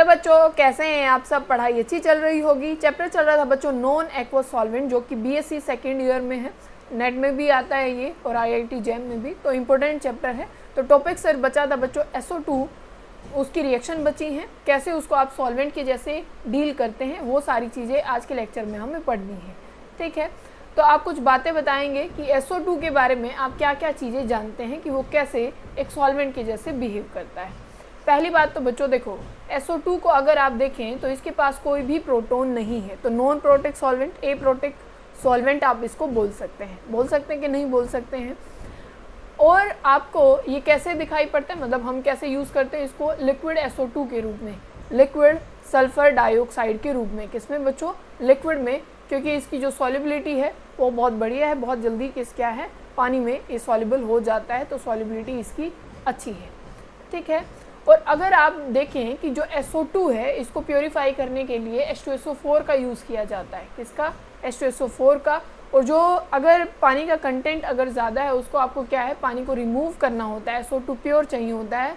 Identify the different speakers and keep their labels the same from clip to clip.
Speaker 1: बच्चों, कैसे हैं आप सब? पढ़ाई अच्छी चल रही होगी। चैप्टर चल रहा था बच्चों नॉन एक्वस सॉल्वेंट, जो कि बीएससी सेकेंड ईयर में है। नेट में भी आता है ये और आईआईटी जैम में भी, तो इम्पोर्टेंट चैप्टर है। तो टॉपिक सर बचा था बच्चों SO2, उसकी रिएक्शन बची हैं, कैसे उसको आप सॉल्वेंट के जैसे डील करते हैं, वो सारी चीज़ें आज के लेक्चर में हमें पढ़नी है। ठीक है, तो आप कुछ बातें बताएंगे कि SO2 के बारे में आप क्या क्या चीज़ें जानते हैं कि वो कैसे एक सॉल्वेंट के जैसे बिहेव करता है। पहली बात तो बच्चों देखो, SO2 को अगर आप देखें तो इसके पास कोई भी प्रोटॉन नहीं है, तो नॉन प्रोटिक सॉल्वेंट, ए प्रोटिक सॉल्वेंट आप इसको बोल सकते हैं कि नहीं बोल सकते हैं। और आपको ये कैसे दिखाई पड़ता है, मतलब हम कैसे यूज़ करते हैं इसको, लिक्विड SO2 के रूप में, लिक्विड सल्फर डाइऑक्साइड के रूप में। किसमें बच्चों? लिक्विड में, क्योंकि इसकी जो सॉल्युबिलिटी है वो बहुत बढ़िया है, बहुत जल्दी क्या है, पानी में ये सॉल्युबल हो जाता है, तो सॉल्युबिलिटी इसकी अच्छी है। ठीक है, और अगर आप देखें कि जो SO2 है इसको प्योरीफाई करने के लिए H2SO4 का यूज़ किया जाता है। किसका? H2SO4 का। और जो अगर पानी का कंटेंट अगर ज़्यादा है उसको आपको क्या है, पानी को रिमूव करना होता है, SO2 प्योर चाहिए होता है,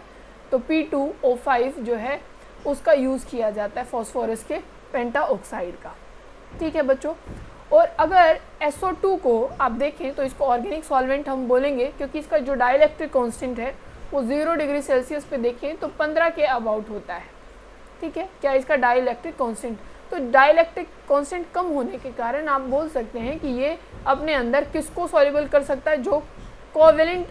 Speaker 1: तो P2O5 जो है उसका यूज़ किया जाता है, फॉस्फोरस के पेंटाऑक्साइड का। ठीक है बच्चों, और अगर SO2 को आप देखें तो इसको ऑर्गेनिक सॉल्वेंट हम बोलेंगे, क्योंकि इसका जो डाइलेक्ट्रिक कांस्टेंट है वो 0 डिग्री सेल्सियस पे देखें तो 15 के अबाउट होता है। ठीक है, क्या इसका डाइलेक्ट्रिक कांस्टेंट, तो डाइलेक्ट्रिक कांस्टेंट कम होने के कारण आप बोल सकते हैं कि ये अपने अंदर किसको सॉल्युबल कर सकता है, जो कोवेलेंट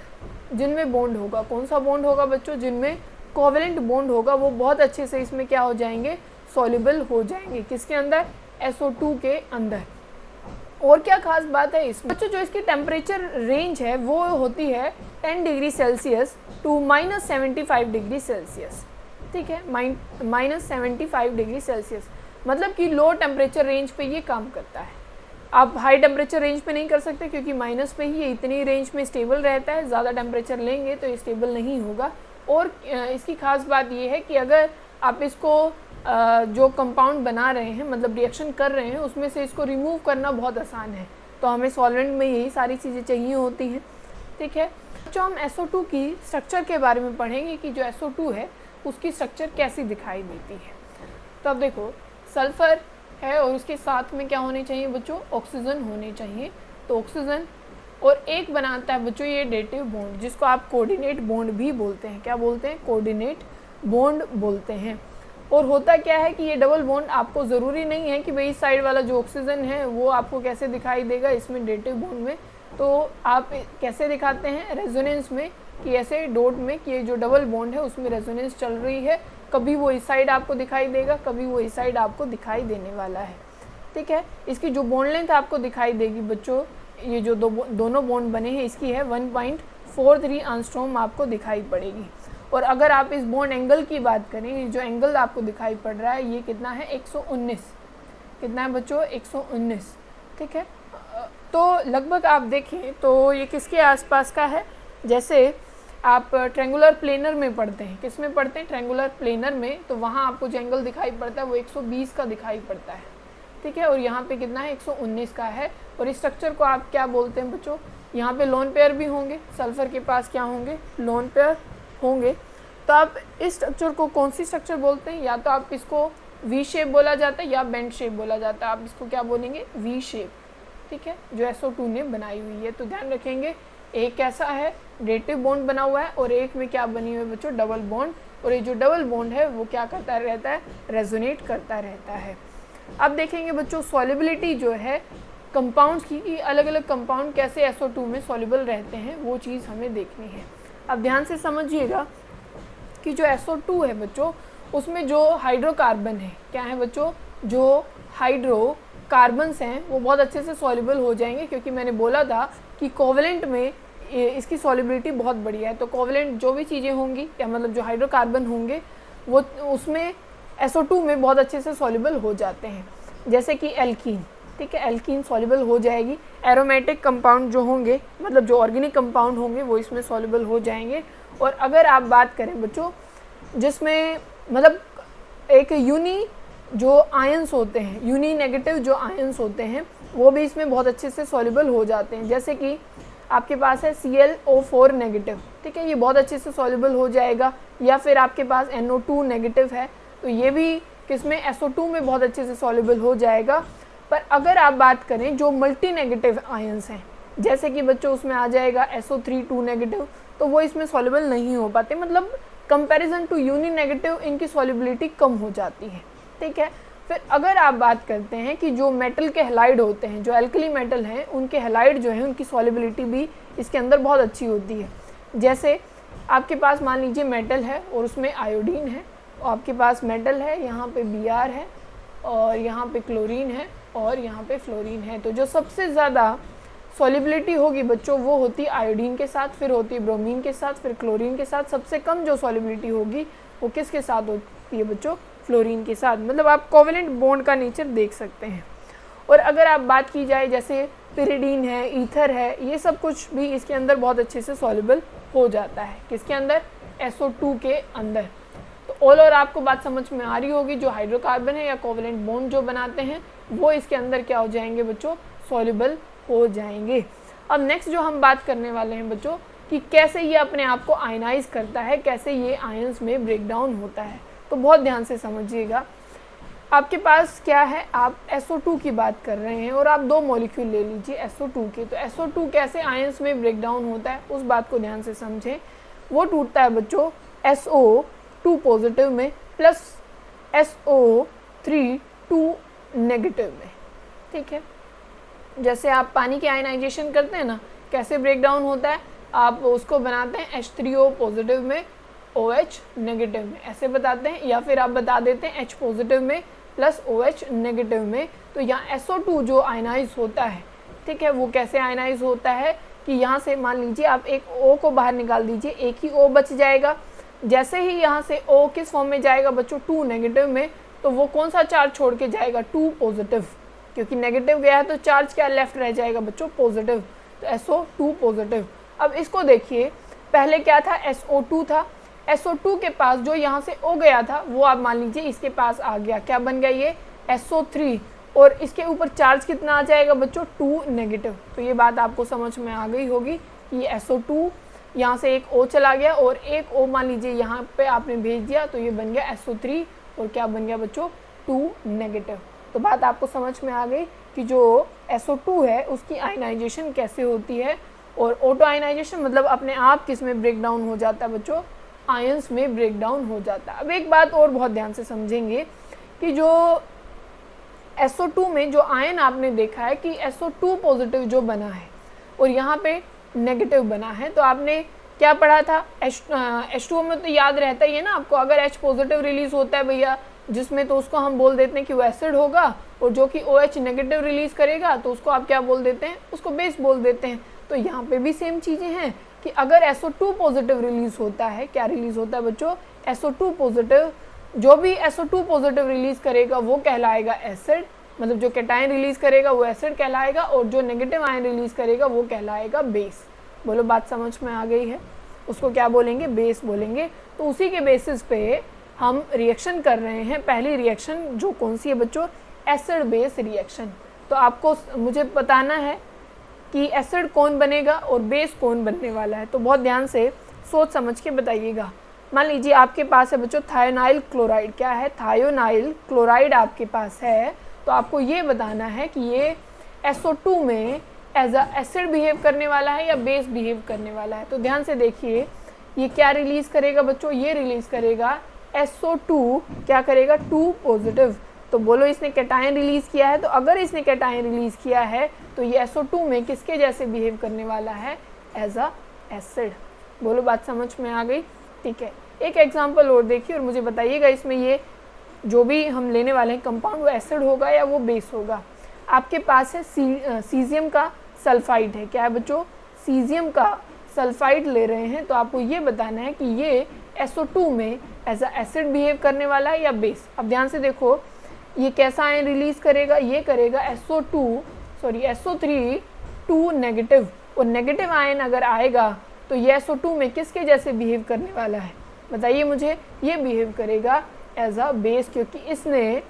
Speaker 1: जिनमें बॉन्ड होगा। कौन सा बॉन्ड होगा बच्चों? जिनमें कोवेलेंट बॉन्ड होगा वो बहुत अच्छे से इसमें क्या हो जाएंगे, सॉल्युबल हो जाएंगे। किसके अंदर? SO2 के अंदर। और क्या खास बात है इसमें बच्चों, जो इसकी टेम्परेचर रेंज है वो होती है 10 degree Celsius to -75 degree Celsius. ठीक है, -75 डिग्री सेल्सियस, मतलब कि लो टेम्परेचर रेंज पे ये काम करता है। आप हाई टेम्परेचर रेंज पे नहीं कर सकते, क्योंकि माइनस पे ही ये इतनी रेंज में स्टेबल रहता है। ज़्यादा टेम्परेचर लेंगे तो ये स्टेबल नहीं होगा। और इसकी खास बात ये है कि अगर आप इसको जो कंपाउंड बना रहे हैं, मतलब रिएक्शन कर रहे हैं, उसमें से इसको रिमूव करना बहुत आसान है। तो हमें सॉल्वेंट में यही सारी चीज़ें चाहिए होती हैं। ठीक है, जो हम SO2 की स्ट्रक्चर के बारे में पढ़ेंगे कि जो SO2 है उसकी स्ट्रक्चर कैसी दिखाई देती है। तो अब देखो, सल्फ़र है और उसके साथ में क्या होने चाहिए बच्चों? ऑक्सीजन होने चाहिए। तो ऑक्सीजन और एक बनाता है बच्चों ये डेटिव बॉन्ड, जिसको आप कोऑर्डिनेट बॉन्ड भी बोलते हैं। क्या बोलते हैं? कोऑर्डिनेट बॉन्ड बोलते हैं। और होता क्या है कि ये डबल बॉन्ड आपको ज़रूरी नहीं है कि भाई इस साइड वाला जो ऑक्सीजन है वो आपको कैसे दिखाई देगा इसमें डेटिव बॉन्ड में। तो आप कैसे दिखाते हैं? रेजोनेंस में, कि ऐसे डॉट में कि ये जो डबल बॉन्ड है उसमें रेजोनेंस चल रही है, कभी वो इस साइड आपको दिखाई देगा, कभी वो इस साइड आपको दिखाई देने वाला है। ठीक है, इसकी जो बॉन्ड लेंथ आपको दिखाई देगी बच्चों, ये जो दोनों बॉन्ड बने हैं इसकी है 1.43 एंगस्ट्रॉम आपको दिखाई पड़ेगी। और अगर आप इस बॉन्ड एंगल की बात करें, जो एंगल आपको दिखाई पड़ रहा है ये कितना है? 119। कितना है बच्चों? 119। ठीक है, तो लगभग आप देखें तो ये किसके आसपास का है? जैसे आप ट्रेंगुलर प्लेनर में पढ़ते हैं, किस में पढ़ते हैं? ट्रेंगुलर प्लेनर में, तो वहाँ आपको जो एंगल दिखाई पड़ता है वो 120 का दिखाई पड़ता है। ठीक है, और यहाँ पे कितना है? 119 का है। और इस स्ट्रक्चर को आप क्या बोलते हैं बच्चों? यहाँ पे लोन पेयर भी होंगे, सल्फर के पास क्या होंगे? लोन पेयर होंगे। तो आप इस स्ट्रक्चर को कौन सी स्ट्रक्चर बोलते हैं? या तो आप इसको वी शेप बोला जाता है या बेंड शेप बोला जाता है। आप इसको क्या बोलेंगे? V shape. ठीक है, जो SO2 ने बनाई हुई है। तो ध्यान रखेंगे, एक कैसा है? डेटिव बॉन्ड बना हुआ है, और एक में क्या बनी हुई है बच्चों? Double bond. और ये जो डबल बॉन्ड है वो क्या करता रहता है? रेजोनेट करता रहता है। अब देखेंगे बच्चों सॉल्युबिलिटी जो है कंपाउंड्स की, कि अलग अलग कंपाउंड कैसे SO2 में सॉल्युबल रहते हैं, वो चीज़ हमें देखनी है। अब ध्यान से समझिएगा कि जो SO2 है बच्चों, उसमें जो हाइड्रोकार्बन है, क्या है बच्चों? जो हाइड्रोकार्बन्स हैं वो बहुत अच्छे से सॉल्युबल हो जाएंगे, क्योंकि मैंने बोला था कि कोवेलेंट में इसकी सॉल्युबिलिटी बहुत बढ़िया है। तो कोवेलेंट जो भी चीज़ें होंगी, क्या मतलब जो हाइड्रोकार्बन होंगे वो उसमें SO2 में बहुत अच्छे से सॉल्युबल हो जाते हैं। जैसे कि एल्कीन। ठीक है, एल्कीन सॉल्युबल हो जाएगी। एरोमेटिक कंपाउंड जो होंगे, मतलब जो ऑर्गेनिक कंपाउंड होंगे वो इसमें सॉल्युबल हो जाएंगे। और अगर आप बात करें बच्चों जिसमें मतलब एक यूनी जो आयंस होते हैं, यूनी नेगेटिव जो आयंस होते हैं, वो भी इसमें बहुत अच्छे से सॉल्युबल हो जाते हैं। जैसे कि आपके पास है ClO4 नेगेटिव। ठीक है, ये बहुत अच्छे से सॉल्युबल हो जाएगा। या फिर आपके पास NO2 नेगेटिव है, तो ये भी किसमें SO2 में बहुत अच्छे से सॉल्युबल हो जाएगा। पर अगर आप बात करें जो मल्टी नेगेटिव आयंस हैं, जैसे कि बच्चों उसमें आ जाएगा SO3 2 नेगेटिव, तो वो इसमें सॉल्युबल नहीं हो पाते, मतलब कंपैरिजन टू यूनि नेगेटिव इनकी सॉल्युबिलिटी कम हो जाती है, ठीक है। फिर अगर आप बात करते हैं कि जो मेटल के हैलाइड होते हैं, जो एल्कली मेटल हैं, उनके हैलाइड जो है उनकी सॉल्युबिलिटी भी इसके अंदर बहुत अच्छी होती है। जैसे आपके पास मान लीजिए मेटल है और उसमें आयोडीन है, और आपके पास मेटल है, यहाँ पे Br है और यहाँ पे क्लोरीन है और यहाँ पे फ्लोरीन है। तो जो सबसे ज़्यादा सॉल्युबिलिटी होगी बच्चों वो होती है आयोडीन के साथ, फिर होती है ब्रोमीन के साथ, फिर क्लोरीन के साथ। सबसे कम जो सॉल्युबिलिटी होगी वो किसके साथ होती है बच्चों? फ्लोरीन के साथ। मतलब आप कोवेलेंट बॉन्ड का नेचर देख सकते हैं। और अगर आप बात की जाए जैसे पिरिडीन है, ईथर है, ये सब कुछ भी इसके अंदर बहुत अच्छे से सॉल्युबल हो जाता है। किसके अंदर? SO2 के अंदर। तो ऑल और आपको बात समझ में आ रही होगी, जो हाइड्रोकार्बन है या कोवेलेंट बॉन्ड जो बनाते हैं वो इसके अंदर क्या हो जाएंगे बच्चों? सॉल्युबल हो जाएंगे। अब नेक्स्ट जो हम बात करने वाले हैं बच्चों कि कैसे ये अपने आप को आयनाइज करता है, कैसे ये आयंस में ब्रेक डाउन होता है। तो बहुत ध्यान से समझिएगा। आपके पास क्या है, आप SO2 की बात कर रहे हैं और आप दो मॉलिक्यूल ले लीजिए SO2 के। तो SO2 कैसे आयंस में ब्रेक डाउन होता है उस बात को ध्यान से समझें। वो टूटता है बच्चों SO2 पॉजिटिव में प्लस SO3 2 नेगेटिव में, ठीक है। जैसे आप पानी के आयनाइजेशन करते हैं ना, कैसे ब्रेक डाउन होता है, आप उसको बनाते हैं H3O पॉजिटिव में OH नेगेटिव में, ऐसे बताते हैं, या फिर आप बता देते हैं H पॉजिटिव में प्लस OH नेगेटिव में। तो यहाँ SO2 जो आयनाइज होता है, ठीक है, वो कैसे आयनाइज होता है कि यहाँ से मान लीजिए आप एक O को बाहर निकाल दीजिए, एक ही O बच जाएगा। जैसे ही यहाँ से O किस फॉर्म में जाएगा बच्चों? 2 नेगेटिव में। तो वो कौन सा चार्ज छोड़ के जाएगा? 2 पॉजिटिव, क्योंकि नेगेटिव गया है तो चार्ज क्या लेफ्ट रह जाएगा बच्चों? पॉजिटिव। तो SO2 पॉजिटिव। अब इसको देखिए, पहले क्या था? SO2 था। SO2 के पास जो यहाँ से O गया था वो आप मान लीजिए इसके पास आ गया, क्या बन गया ये? SO3। और इसके ऊपर चार्ज कितना आ जाएगा बच्चों? 2 नेगेटिव। तो ये बात आपको समझ में आ गई होगी कि ये SO2 यहाँ से एक O चला गया और एक O मान लीजिए यहाँ पे आपने भेज दिया, तो ये बन गया SO3 और क्या बन गया बच्चों? 2 नेगेटिव। तो बात आपको समझ में आ गई कि जो SO2 है उसकी आयनाइजेशन कैसे होती है। और ऑटो आयनाइजेशन मतलब अपने आप किस में ब्रेक डाउन हो जाता है बच्चों? आयंस में ब्रेक डाउन हो जाता है। अब एक बात और बहुत ध्यान से समझेंगे कि जो SO2 में जो आयन आपने देखा है कि SO2 पॉजिटिव जो बना है और यहाँ पे नेगेटिव बना है, तो आपने क्या पढ़ा था? H2O में तो याद रहता ही है ना आपको, अगर H पॉजिटिव रिलीज होता है भैया जिसमें, तो उसको हम बोल देते हैं कि वो एसिड होगा, और जो कि OH नेगेटिव रिलीज करेगा तो उसको आप क्या बोल देते हैं? उसको बेस बोल देते हैं। तो यहाँ पे भी सेम चीज़ें हैं कि अगर SO2 पॉजिटिव रिलीज होता है, क्या रिलीज होता है बच्चों? SO2 positive. जो भी SO2 पॉजिटिव रिलीज करेगा वो कहलाएगा एसिड, मतलब जो कैटायन रिलीज करेगा वो एसिड कहलाएगा, और जो नेगेटिव आयन रिलीज करेगा वो कहलाएगा बेस। बोलो बात समझ में आ गई है? उसको क्या बोलेंगे? बेस बोलेंगे। तो उसी के बेसिस पे हम रिएक्शन कर रहे हैं। पहली रिएक्शन जो कौन सी है बच्चों? Acid base reaction. तो आपको मुझे बताना है कि एसिड कौन बनेगा और बेस कौन बनने वाला है। तो बहुत ध्यान से सोच समझ के बताइएगा। मान लीजिए आपके पास है बच्चों थायोनाइल क्लोराइड। क्या है? थायोनाइल क्लोराइड आपके पास है। तो आपको ये बताना है कि ये SO2 में एज अ एसिड बिहेव करने वाला है या बेस बिहेव करने वाला है। तो ध्यान से देखिए, ये क्या रिलीज करेगा बच्चों? ये रिलीज करेगा SO2, क्या करेगा? 2 पॉजिटिव। तो बोलो इसने कैटायन रिलीज किया है, तो अगर इसने कैटायन रिलीज किया है तो ये SO2 में किसके जैसे बिहेव करने वाला है? As a acid. बोलो बात समझ में आ गई? ठीक है, एक एग्जांपल और देखिए और मुझे बताइएगा इसमें ये जो भी हम लेने वाले हैं कंपाउंड वो एसिड होगा या वो बेस होगा। आपके पास है सीजियम का सल्फाइड है। क्या है बच्चों? सीजियम का सल्फाइड ले रहे हैं। तो आपको ये बताना है कि ये SO2 में एज अ एसिड बिहेव करने वाला है या बेस। अब ध्यान से देखो, ये कैसा आयन रिलीज करेगा? ये करेगा SO3 2 नेगेटिव। और नेगेटिव आयन अगर आएगा तो ये SO2 में किसके जैसे बिहेव करने वाला है? बताइए मुझे। ये बिहेव करेगा एज अ बेस, क्योंकि इसने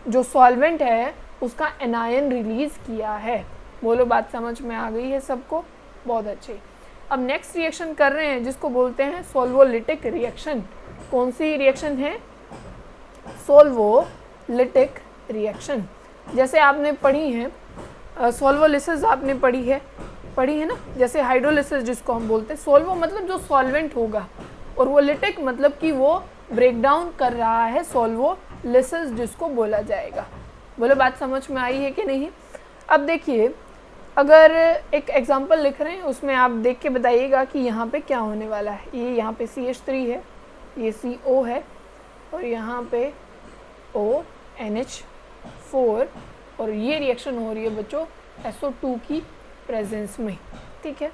Speaker 1: जो सॉल्वेंट है उसका एनायन रिलीज किया है। बोलो बात समझ में आ गई है सबको? बहुत अच्छे। अब नेक्स्ट रिएक्शन कर रहे हैं जिसको बोलते हैं सोल्वोलिटिक रिएक्शन। कौन सी रिएक्शन है? सोल्वोलिटिक रिएक्शन। जैसे आपने पढ़ी है सोल्वोलिसिस, आपने पढ़ी है ना, जैसे हाइड्रोलिसिस जिसको हम बोलते हैं। सोल्वो मतलब जो सॉल्वेंट होगा, और वो लिटिक मतलब कि वो ब्रेक डाउन कर रहा है, सोल्वोलिसिस जिसको बोला जाएगा। बोलो बात समझ में आई है कि नहीं। अब देखिए, अगर एक एग्जांपल लिख रहे हैं उसमें आप देख के बताइएगा कि यहाँ पे क्या होने वाला है। ये यहाँ पे CH3 है, ये CO है, और यहाँ पे ONH4, और ये रिएक्शन हो रही है बच्चों SO2 की प्रेजेंस में। ठीक है,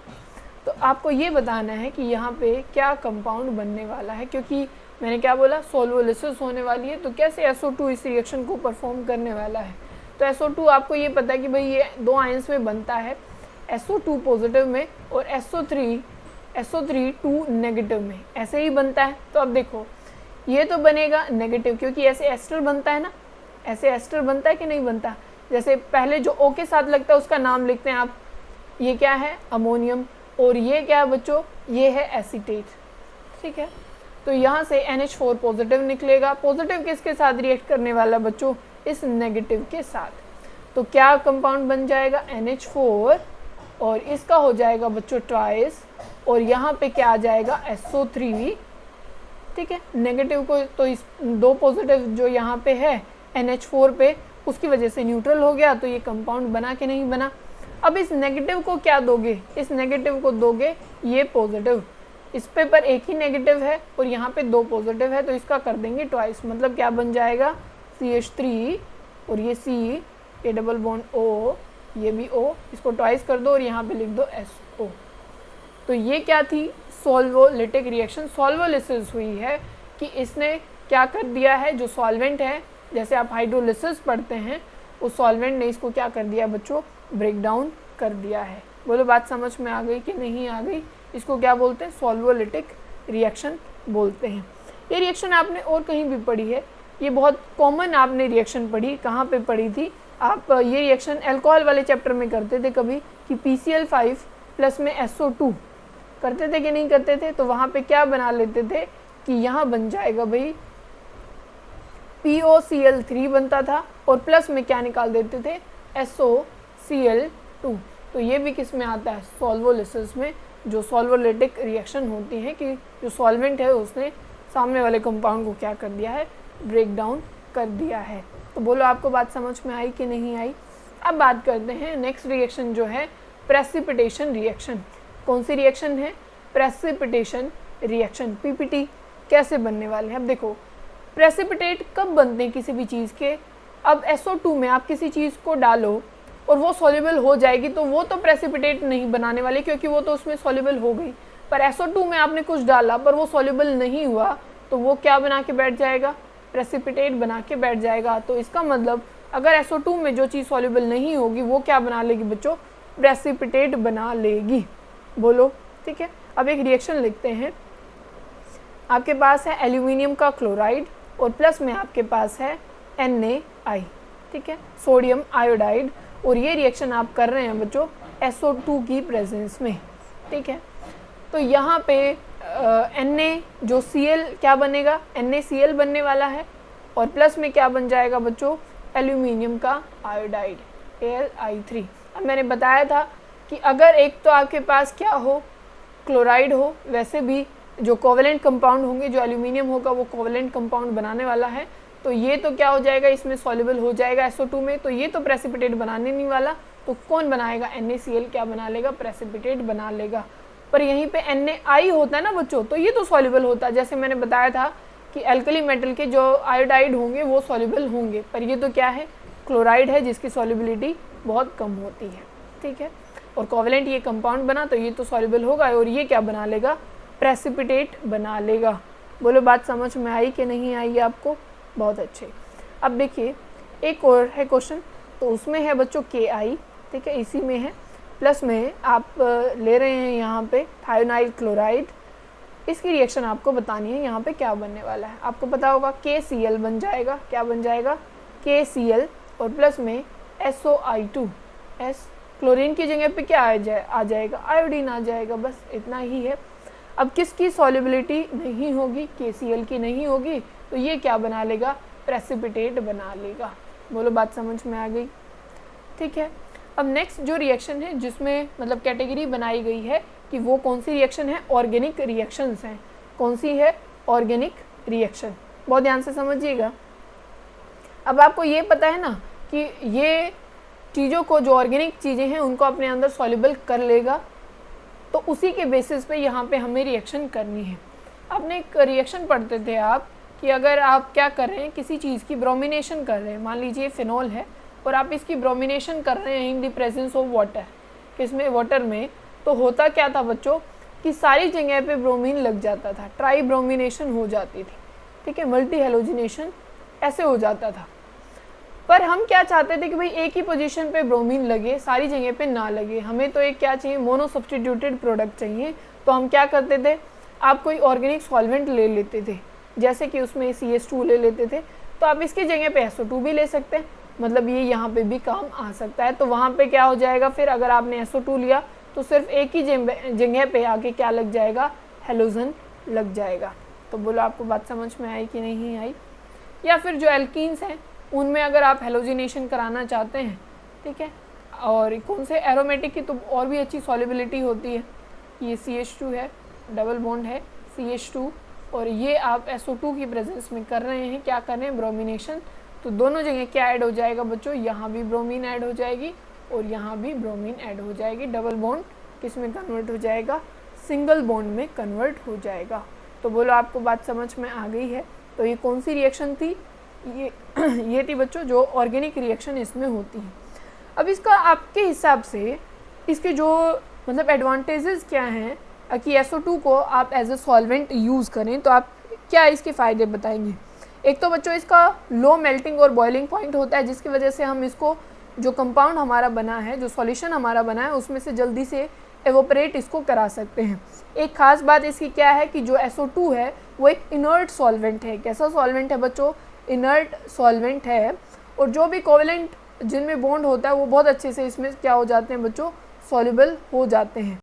Speaker 1: तो आपको ये बताना है कि यहाँ पे क्या कंपाउंड बनने वाला है, क्योंकि मैंने क्या बोला, सोल्वोलिसिस होने वाली है, तो कैसे SO2 इस रिएक्शन को परफॉर्म करने वाला है। तो SO2 आपको ये पता है कि भाई ये 2 आयंस में बनता है, SO2 पॉजिटिव में और SO3 2 नेगेटिव में, ऐसे ही बनता है। तो अब देखो, ये तो बनेगा नेगेटिव, क्योंकि ऐसे एस्टर बनता है ना, ऐसे एस्टर बनता है कि नहीं बनता। जैसे पहले जो O के साथ लगता है उसका नाम लिखते हैं आप, ये क्या है, अमोनियम, और ये क्या है बच्चों, ये है एसीटेट। ठीक है, तो यहाँ से NH4 पॉजिटिव निकलेगा। पॉजिटिव किसके साथ रिएक्ट करने वाला बच्चों, इस नेगेटिव के साथ। तो क्या कंपाउंड बन जाएगा, NH4, और इसका हो जाएगा बच्चों ट्वाइस, और यहाँ पे क्या आ जाएगा, SO3। ठीक है, नेगेटिव को तो इस 2 पॉजिटिव जो यहाँ पे है NH4 पे, उसकी वजह से न्यूट्रल हो गया, तो ये कंपाउंड बना कि नहीं बना। अब इस नेगेटिव को क्या दोगे, इस नेगेटिव को दोगे ये पॉजिटिव। इस पे पर एक ही नेगेटिव है और यहाँ पे 2 पॉजिटिव है, तो इसका कर देंगे ट्वाइस, मतलब क्या बन जाएगा, CH3 और ये C, ये डबल बॉन्ड O, ये भी O, इसको ट्वाइस कर दो और यहाँ पे लिख दो SO। तो ये क्या थी, सोल्वोलिटिक रिएक्शन। सोल्वोलिसिस हुई है कि इसने क्या कर दिया है, जो सॉल्वेंट है, जैसे आप हाइड्रोलिसिस पढ़ते हैं, उस सॉल्वेंट ने इसको क्या कर दिया बच्चों, ब्रेक डाउन कर दिया है। बोलो बात समझ में आ गई कि नहीं आ गई। इसको क्या बोलते हैं, सोल्वोलिटिक रिएक्शन बोलते हैं। ये रिएक्शन आपने और कहीं भी पढ़ी है, ये बहुत कॉमन आपने रिएक्शन पढ़ी। कहाँ पे पढ़ी थी आप, ये रिएक्शन अल्कोहल वाले चैप्टर में करते थे कभी, कि PCl5 प्लस में SO2 करते थे कि नहीं करते थे। तो वहाँ पे क्या बना लेते थे कि यहाँ बन जाएगा भाई POCl3 बनता था, और प्लस में क्या निकाल देते थे, SOCl2। तो ये भी किस में आता है, सोल्वोलिसिस में, जो सोल्वोलिटिक रिएक्शन होती है कि जो सॉल्वेंट है उसने सामने वाले कंपाउंड को क्या कर दिया है, ब्रेक डाउन कर दिया है। तो बोलो आपको बात समझ में आई कि नहीं आई। अब बात करते हैं नेक्स्ट रिएक्शन जो है प्रेसिपिटेशन रिएक्शन। कौन सी रिएक्शन है, प्रेसिपिटेशन रिएक्शन। PPT कैसे बनने वाले हैं। अब देखो, प्रेसिपिटेट कब बनते हैं किसी भी चीज़ के, अब SO2 में आप किसी चीज़ को डालो और वो सॉल्युबल हो जाएगी, तो वो तो प्रेसिपिटेट नहीं बनाने वाले, क्योंकि वो तो उसमें सॉल्युबल हो गई। पर SO2 में आपने कुछ डाला पर वो सॉल्युबल नहीं हुआ, तो वो क्या बना के बैठ जाएगा, प्रेसिपिटेट बना के बैठ जाएगा। तो इसका मतलब अगर SO2 में जो चीज़ सॉल्युबल नहीं होगी वो क्या बना लेगी बच्चों, प्रेसिपिटेट बना लेगी। बोलो ठीक है। अब एक रिएक्शन लिखते हैं, आपके पास है एल्यूमिनियम का क्लोराइड और प्लस में आपके पास है NaI, ठीक है, सोडियम आयोडाइड, और ये रिएक्शन आप कर रहे हैं बच्चों SO2 की प्रेजेंस में, ठीक है। तो यहाँ पे Na जो Cl क्या बनेगा, NaCl बनने वाला है, और प्लस में क्या बन जाएगा बच्चों, एल्यूमिनियम का आयोडाइड Al3। अब मैंने बताया था कि अगर एक तो आपके पास क्या हो, क्लोराइड हो, वैसे भी जो कोवेलेंट कंपाउंड होंगे, जो एल्यूमिनियम होगा वो कोवेलेंट कंपाउंड बनाने वाला है, तो ये तो क्या हो जाएगा, इसमें सॉल्युबल हो जाएगा SO2 में, तो ये तो प्रेसिपिटेट बनाने नहीं वाला, तो कौन बनाएगा, NaCl क्या बना लेगा, प्रेसिपिटेट बना लेगा। पर यहीं पे NaI होता है ना बच्चों, तो ये तो सॉल्युबल होता है, जैसे मैंने बताया था कि एल्कली मेटल के जो आयोडाइड होंगे वो सॉल्युबल होंगे, पर ये तो क्या है, क्लोराइड है जिसकी सॉल्युबिलिटी बहुत कम होती है, ठीक है। और कोवेलेंट ये कंपाउंड बना तो ये तो सॉल्युबल होगा, और ये क्या बना लेगा, प्रेसिपिटेट बना लेगा। बोलो बात समझ में आई कि नहीं आई आपको, बहुत अच्छे। अब देखिए एक और है क्वेश्चन, तो उसमें है बच्चों KI, ठीक है, इसी में है, प्लस में आप ले रहे हैं यहाँ पे थायोनाइल क्लोराइड, इसकी रिएक्शन आपको बतानी है, यहाँ पे क्या बनने वाला है। आपको पता होगा KCl बन जाएगा, क्या बन जाएगा, KCl, और प्लस में SOI2, S क्लोरीन की जगह पे क्या आ जाएगा, आयोडीन आ जाएगा, बस इतना ही है। अब किसकी सॉल्युबिलिटी नहीं होगी, KCl की नहीं होगी, तो ये क्या बना लेगा, प्रेसिपिटेट बना लेगा। बोलो बात समझ में आ गई? ठीक है। अब नेक्स्ट जो रिएक्शन है जिसमें मतलब कैटेगरी बनाई गई है कि वो कौन सी रिएक्शन है, ऑर्गेनिक रिएक्शंस हैं। कौन सी है? Organic reaction. बहुत ध्यान से समझिएगा। अब आपको ये पता है ना कि ये चीज़ों को, जो ऑर्गेनिक चीज़ें हैं उनको अपने अंदर सॉल्युबल कर लेगा, तो उसी के बेसिस पे यहाँ पे हमें रिएक्शन करनी है। आपने एक रिएक्शन पढ़ते थे आप कि अगर आप क्या कर रहे हैं, किसी चीज़ की ब्रोमिनेशन कर रहे हैं, मान लीजिए फिनॉल है और आप इसकी ब्रोमिनेशन कर रहे हैं in the presence of water, किसमें? वाटर में। तो होता क्या था बच्चों कि सारी जगह पे ब्रोमीन लग जाता था, ट्राई ब्रोमिनेशन हो जाती थी, ठीक है, मल्टी हेलोजिनेशन ऐसे हो जाता था। पर हम क्या चाहते थे कि भाई एक ही पोजीशन पे ब्रोमीन लगे, सारी जगह पे ना लगे। हमें तो एक क्या चाहिए, मोनो सब्स्टिट्यूटेड प्रोडक्ट चाहिए। तो हम क्या करते थे, आप कोई ऑर्गेनिक सॉल्वेंट ले लेते थे, जैसे कि उसमें CH2 ले लेते थे, तो आप इसकी जगह पे SO2 भी ले सकते हैं, मतलब ये यहाँ पे भी काम आ सकता है। तो वहाँ पे क्या हो जाएगा, फिर अगर आपने SO2 लिया तो सिर्फ एक ही जगह पे आके क्या लग जाएगा, हेलोजन लग जाएगा। तो बोलो आपको बात समझ में आई कि नहीं आई? या फिर जो एल्कीन्स हैं उनमें अगर आप हेलोजिनेशन कराना चाहते हैं, ठीक है, और कौन से एरोमेटिक की तो और भी अच्छी सॉल्युबिलिटी होती है। ये CH2 है, डबल बॉन्ड है CH2, और ये आप SO2 की प्रेजेंस में कर रहे हैं, क्या कर रहे हैं, ब्रोमिनेशन। तो दोनों जगह क्या ऐड हो जाएगा बच्चों, यहाँ भी ब्रोमीन ऐड हो जाएगी और यहाँ भी ब्रोमीन ऐड हो जाएगी। डबल बॉन्ड किस में कन्वर्ट हो जाएगा, सिंगल बॉन्ड में कन्वर्ट हो जाएगा। तो बोलो आपको बात समझ में आ गई है? तो ये कौन सी रिएक्शन थी, ये थी बच्चों जो ऑर्गेनिक रिएक्शन इसमें होती है। अब इसका आपके हिसाब से इसके जो मतलब एडवांटेजेस क्या हैं कि SO2 को आप एज ए सॉल्वेंट यूज़ करें, तो आप क्या इसके फ़ायदे बताएंगे? एक तो बच्चों इसका लो मेल्टिंग और बॉइलिंग पॉइंट होता है, जिसकी वजह से हम इसको जो कंपाउंड हमारा बना है, जो सॉल्यूशन हमारा बना है, उसमें से जल्दी से एवोपरेट इसको करा सकते हैं। एक ख़ास बात इसकी क्या है कि जो SO2 है वो एक इनर्ट सॉल्वेंट है। कैसा सॉल्वेंट है बच्चों? इनर्ट सॉल्वेंट है। और जो भी कोवेलेंट जिनमें बॉन्ड होता है वो बहुत अच्छे से इसमें क्या हो जाते हैं बच्चों, सॉल्युबल हो जाते हैं।